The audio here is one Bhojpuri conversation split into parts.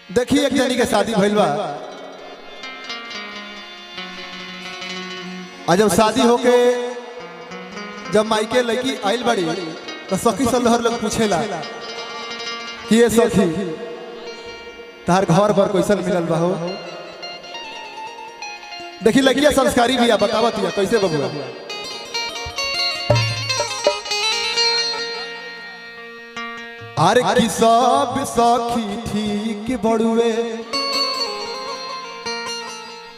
देखिए एक जनी के शादी भइल बा। जब शादी होके जब माइके लड़की आइल बड़ी तो सखी सलहर लोग पूछेला कि ये सखी तार घर पर कैसन मिलल बा हो। देखी लड़किया संस्कारी भी बतावत है कैसे बबुआ। अरे की सब सखी ठीक बड़ुए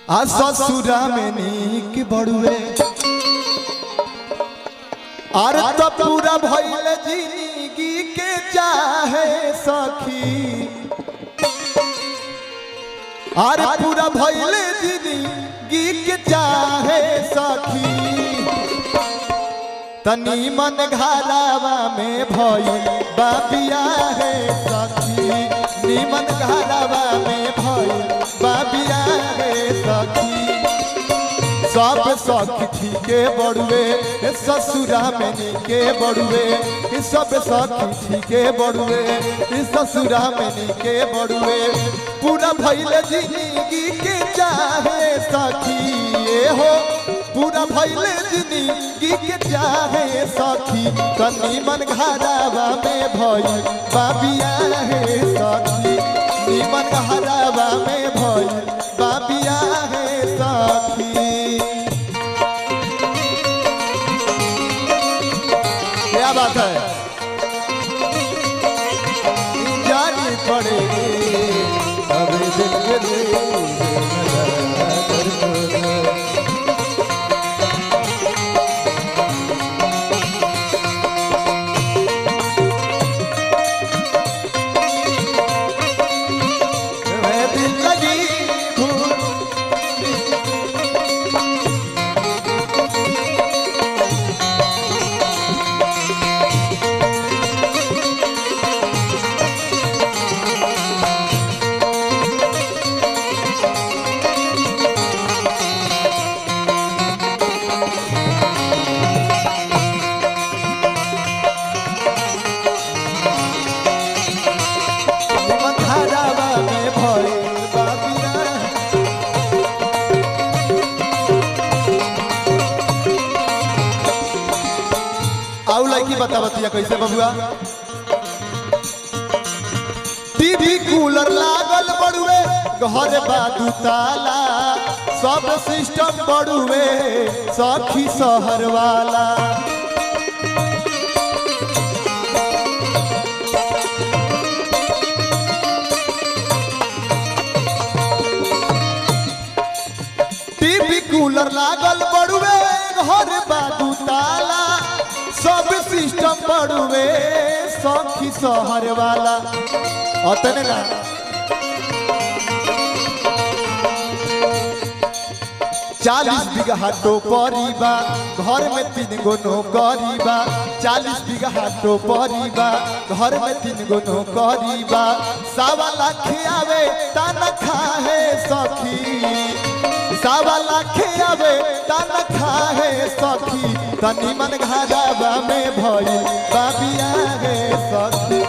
आ ससुरा में नीक बड़ुए। अरे तो पूरा भइल जिंदगी के चाहे सखी। अरे पूरा भइल जिंदगी के चाहे सखी। तनी मन घरावा में भइल बाबिया है सखी। नीमन घरावा में भइल बाबिया है सखी। सब सखी ठीके बड़ुए ससुरा में नीके बड़ुए। सब सखी ठीके बड़ुए ससुरा में नीके बड़ुए। पूरा भइल जिंदगी के चाहे सखी। ये हो पूरा भइल जिंदगी के चाहे सखी। तनी मन घरावा में भइल बाबिया है सखी। नीमन घरावा में भइल बाबिया है सखी। क्या बात है जानी पड़ेगी अब दिल के दिल बता बतिया कैसे बबुआ। टीवी कूलर लागल बड़ुए घर बादू ताला। सब सिस्टम बड़ुए सखी शहर वाला। टीवी कूलर लागल बड़ुए घर बादू ताला। सब सिस्टम बड़ुए सखी शहर वाला। अतने ना 40 बीघा टोपरी बा घर में 3 गो नौकरी बा। 40 बीघा टोपरी बा घर में 3 गो नौकरी बा। 1.25 लाख आवे तनखा है सखी। 1.25 लाख आवे तनखा है सखी। तनी मन घरावा में भइल बाबिया है सखी।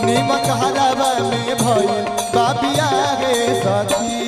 नीमन घरावा में भइल बाबिया है सखी।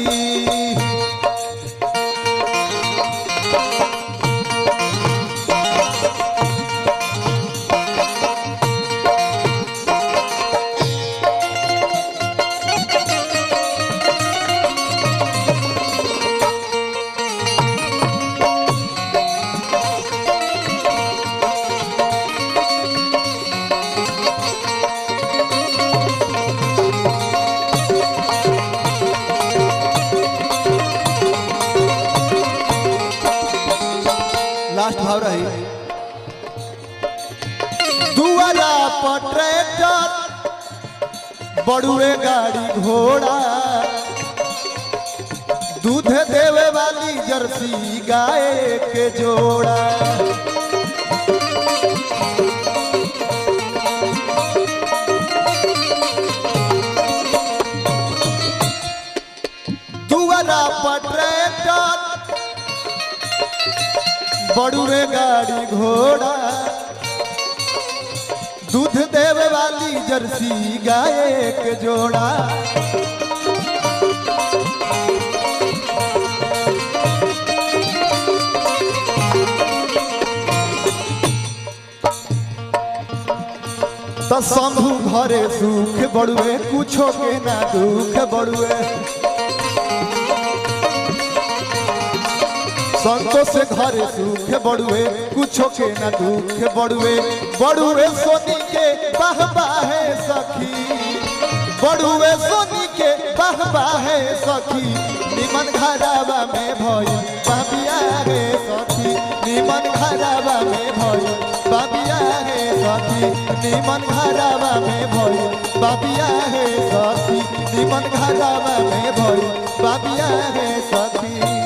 लास्ट भाव रही। दुआरा पर ट्रैक्टर बड़ुए गाड़ी घोड़ा। दूध देवे वाली जर्सी गाय के जोड़ा। दुआरा पर ट्रैक्टर बड़ुए गाड़ी घोड़ा। दूध देवे वाली जर्सी गाय के जोड़ा। तो शंभु घरे सुख बड़ुए कुछो के ना दुख बड़ुए संतोष घरे सुख बड़ुए कुछो के ना दुख बड़ुए बड़ुए सोनी के बहबा है सखी बड़ुए सोनी के बहबा है सखी निमन घरावा में भई बाबिया रे सखी निमन घरावा में भई बाबिया है सखी निमन घरावा में भई बाबिया है सखी निमन घरावा में भई बाबिया है सखी।